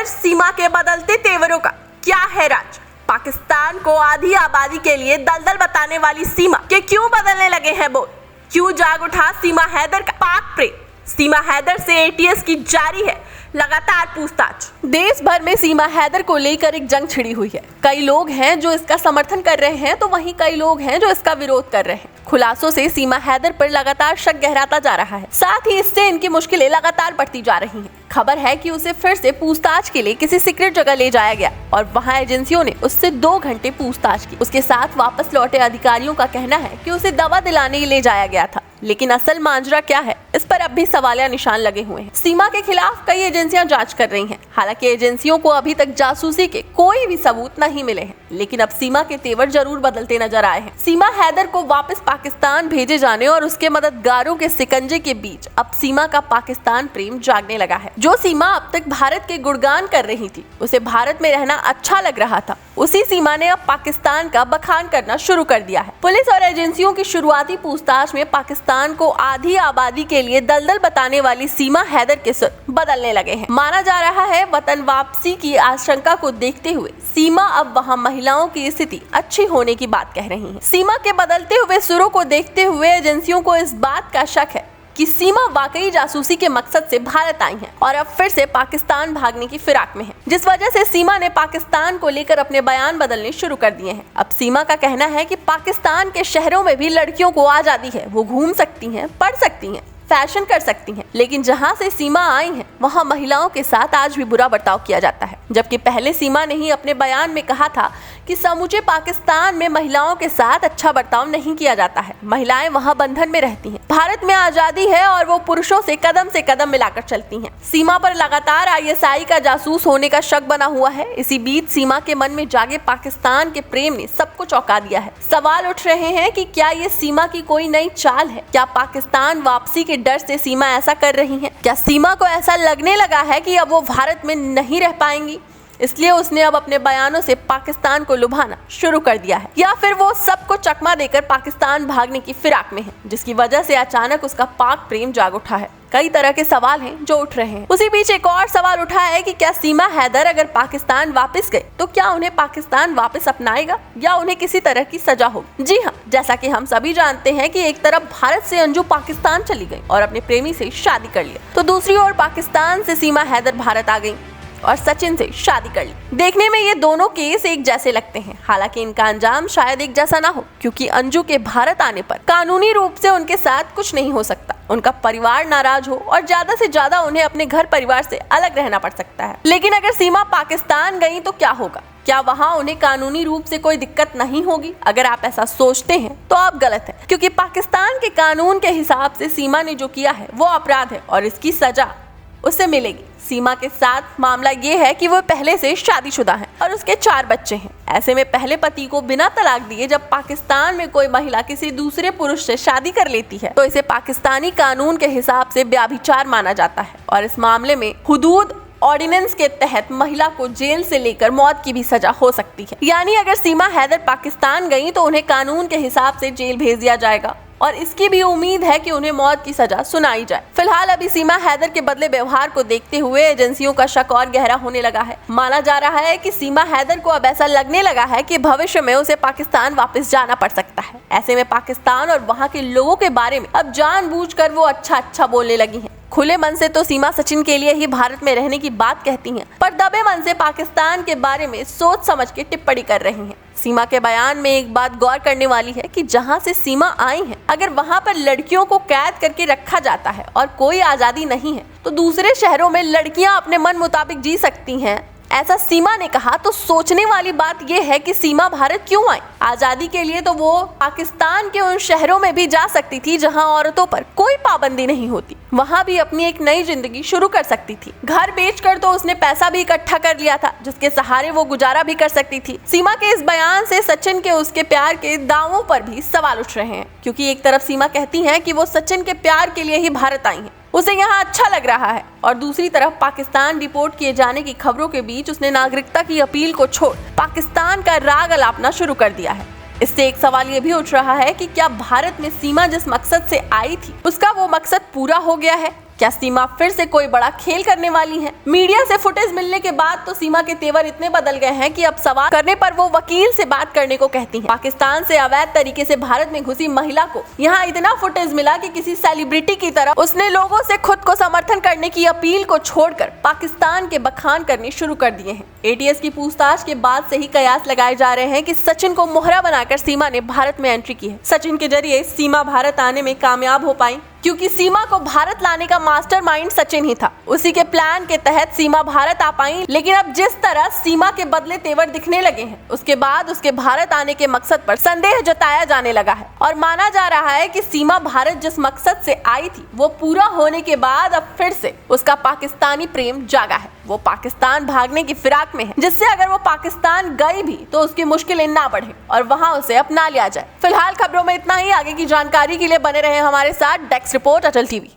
पर सीमा के बदलते तेवरों का क्या है राज? पाकिस्तान को आधी आबादी के लिए दलदल बताने वाली सीमा के क्यों बदलने लगे हैं बोल? क्यों जाग उठा सीमा हैदर का पाक प्रेम? सीमा हैदर से एटीएस की जारी है लगातार पूछताछ। देश भर में सीमा हैदर को लेकर एक जंग छिड़ी हुई है। कई लोग हैं जो इसका समर्थन कर रहे हैं तो वहीं कई लोग हैं जो इसका विरोध कर रहे हैं। खुलासों से सीमा हैदर पर लगातार शक गहराता जा रहा है, साथ ही इससे इनकी मुश्किलें लगातार बढ़ती जा रही हैं। खबर है कि उसे फिर से पूछताछ के लिए किसी सीक्रेट जगह ले जाया गया और वहां एजेंसियों ने उससे 2 घंटे पूछताछ की। उसके साथ वापस लौटे अधिकारियों का कहना है कि उसे दवा दिलाने ले जाया गया था, लेकिन असल मांजरा क्या है, इस पर अब भी सवालिया निशान लगे हुए हैं। सीमा के खिलाफ कई एजेंसियां जांच कर रही हैं। हालांकि एजेंसियों को अभी तक जासूसी के कोई भी सबूत नहीं मिले हैं, लेकिन अब सीमा के तेवर जरूर बदलते नजर आए हैं। सीमा हैदर को वापस पाकिस्तान भेजे जाने और उसके मददगारों के शिकंजे के बीच अब सीमा का पाकिस्तान प्रेम जागने लगा है। जो सीमा अब तक भारत के गुणगान कर रही थी, उसे भारत में रहना अच्छा लग रहा था, उसी सीमा ने अब पाकिस्तान का बखान करना शुरू कर दिया है। पुलिस और एजेंसियों की शुरुआती पूछताछ में पाकिस्तान को आधी आबादी के लिए दलदल बताने वाली सीमा हैदर के सुर बदलने लगे हैं। माना जा रहा है वतन वापसी की आशंका को देखते हुए सीमा अब वहां महिलाओं की स्थिति अच्छी होने की बात कह रही है। सीमा के बदलते हुए सुरों को देखते हुए एजेंसियों को इस बात का शक है कि सीमा वाकई जासूसी के मकसद से भारत आई हैं और अब फिर से पाकिस्तान भागने की फिराक में है, जिस वजह से सीमा ने पाकिस्तान को लेकर अपने बयान बदलने शुरू कर दिए हैं। अब सीमा का कहना है कि पाकिस्तान के शहरों में भी लड़कियों को आजादी है, वो घूम सकती हैं, पढ़ सकती हैं, फैशन कर सकती हैं, लेकिन जहां से सीमा आई हैं वहां महिलाओं के साथ आज भी बुरा बर्ताव किया जाता है। जबकि पहले सीमा ने ही अपने बयान में कहा था कि समूचे पाकिस्तान में महिलाओं के साथ अच्छा बर्ताव नहीं किया जाता है, महिलाएं वहां बंधन में रहती हैं, भारत में आजादी है और वो पुरुषों से कदम मिलाकर चलती हैं। सीमा पर लगातार आईएसआई का जासूस होने का शक बना हुआ है। इसी बीच सीमा के मन में जागे पाकिस्तान के प्रेम ने सबको चौंका दिया है। सवाल उठ रहे हैं कि क्या ये सीमा की कोई नई चाल है? क्या पाकिस्तान वापसी के डर से सीमा ऐसा कर रही है? क्या सीमा को ऐसा लगने लगा है कि अब वो भारत में नहीं रह पाएंगी, इसलिए उसने अब अपने बयानों से पाकिस्तान को लुभाना शुरू कर दिया है? या फिर वो सबको चकमा देकर पाकिस्तान भागने की फिराक में है, जिसकी वजह से अचानक उसका पाक प्रेम जाग उठा है? कई तरह के सवाल हैं जो उठ रहे हैं। उसी बीच एक और सवाल उठा है कि क्या सीमा हैदर अगर पाकिस्तान वापस गए तो क्या उन्हें पाकिस्तान वापस अपनाएगा या उन्हें किसी तरह की सजा होगी? जी हाँ, जैसा कि हम सभी जानते हैं कि एक तरफ भारत से अंजू पाकिस्तान चली गई और अपने प्रेमी से शादी कर लिया, तो दूसरी ओर पाकिस्तान से सीमा हैदर भारत आ गई और सचिन से शादी कर ली। देखने में ये दोनों केस एक जैसे लगते हैं, हालांकि इनका अंजाम शायद एक जैसा ना हो, क्योंकि अंजू के भारत आने पर कानूनी रूप से उनके साथ कुछ नहीं हो सकता। उनका परिवार नाराज हो और ज्यादा से ज्यादा उन्हें अपने घर परिवार से अलग रहना पड़ सकता है। लेकिन अगर सीमा पाकिस्तान गई तो क्या होगा? क्या वहाँ उन्हें कानूनी रूप से कोई दिक्कत नहीं होगी? अगर आप ऐसा सोचते हैं तो आप गलत हैं, क्योंकि पाकिस्तान के कानून के हिसाब से सीमा ने जो किया है वो अपराध है और इसकी सजा उसे मिलेगी। सीमा के साथ मामला ये है कि वो पहले से शादीशुदा है और उसके 4 बच्चे हैं। ऐसे में पहले पति को बिना तलाक दिए जब पाकिस्तान में कोई महिला किसी दूसरे पुरुष से शादी कर लेती है तो इसे पाकिस्तानी कानून के हिसाब से व्यभिचार माना जाता है और इस मामले में हुदूद ऑर्डिनेंस के तहत महिला को जेल से लेकर मौत की भी सजा हो सकती है। यानी अगर सीमा हैदर पाकिस्तान गई तो उन्हें कानून के हिसाब से जेल भेज दिया जाएगा और इसकी भी उम्मीद है कि उन्हें मौत की सजा सुनाई जाए। फिलहाल अभी सीमा हैदर के बदले व्यवहार को देखते हुए एजेंसियों का शक और गहरा होने लगा है। माना जा रहा है कि सीमा हैदर को अब ऐसा लगने लगा है कि भविष्य में उसे पाकिस्तान वापस जाना पड़ सकता है। ऐसे में पाकिस्तान और वहाँ के लोगों के बारे में अब जानबूझकर वो अच्छा बोलने लगी है। खुले मन से तो सीमा सचिन के लिए ही भारत में रहने की बात कहती हैं, पर दबे मन से पाकिस्तान के बारे में सोच समझ के टिप्पणी कर रही हैं। सीमा के बयान में एक बात गौर करने वाली है कि जहां से सीमा आई है, अगर वहां पर लड़कियों को कैद करके रखा जाता है और कोई आजादी नहीं है, तो दूसरे शहरों में लड़कियां अपने मन मुताबिक जी सकती हैं, ऐसा सीमा ने कहा। तो सोचने वाली बात यह है कि सीमा भारत क्यों आई? आजादी के लिए तो वो पाकिस्तान के उन शहरों में भी जा सकती थी जहां औरतों पर कोई पाबंदी नहीं होती, वहां भी अपनी एक नई जिंदगी शुरू कर सकती थी। घर बेचकर तो उसने पैसा भी इकट्ठा कर लिया था जिसके सहारे वो गुजारा भी कर सकती थी। सीमा के इस बयान से सचिन के उसके प्यार के दावों पर भी सवाल उठ रहे हैं, क्योंकि एक तरफ सीमा कहती है कि वो सचिन के प्यार के लिए ही भारत आई है, उसे यहाँ अच्छा लग रहा है, और दूसरी तरफ पाकिस्तान डिपोर्ट किए जाने की खबरों के बीच उसने नागरिकता की अपील को छोड़ पाकिस्तान का राग अलापना शुरू कर दिया है। इससे एक सवाल ये भी उठ रहा है कि क्या भारत में सीमा जिस मकसद से आई थी उसका वो मकसद पूरा हो गया है? क्या सीमा फिर से कोई बड़ा खेल करने वाली है? मीडिया से फुटेज मिलने के बाद तो सीमा के तेवर इतने बदल गए हैं कि अब सवाल करने पर वो वकील से बात करने को कहती हैं। पाकिस्तान से अवैध तरीके से भारत में घुसी महिला को यहाँ इतना फुटेज मिला कि किसी सेलिब्रिटी की तरह उसने लोगों से खुद को समर्थन करने की अपील को छोड़कर पाकिस्तान के बखान करने शुरू कर दिए हैं। एटीएस की पूछताछ के बाद से ही कयास लगाए जा रहे हैं कि सचिन को मोहरा बनाकर सीमा ने भारत में एंट्री की है। सचिन के जरिए सीमा भारत आने में कामयाब हो पाई, क्योंकि सीमा को भारत लाने का मास्टरमाइंड सचिन ही था। उसी के प्लान के तहत सीमा भारत आ पाई। लेकिन अब जिस तरह सीमा के बदले तेवर दिखने लगे हैं, उसके बाद उसके भारत आने के मकसद पर संदेह जताया जाने लगा है और माना जा रहा है कि सीमा भारत जिस मकसद से आई थी वो पूरा होने के बाद अब फिर से उसका पाकिस्तानी प्रेम जागा है। वो पाकिस्तान भागने की फिराक में है, जिससे अगर वो पाकिस्तान गई भी तो उसकी मुश्किलें ना बढ़े और वहां उसे अपना लिया जाए। फिलहाल खबरों में इतना ही। आगे की जानकारी के लिए बने रहे हमारे साथ। डेस्क रिपोर्ट अटल टीवी।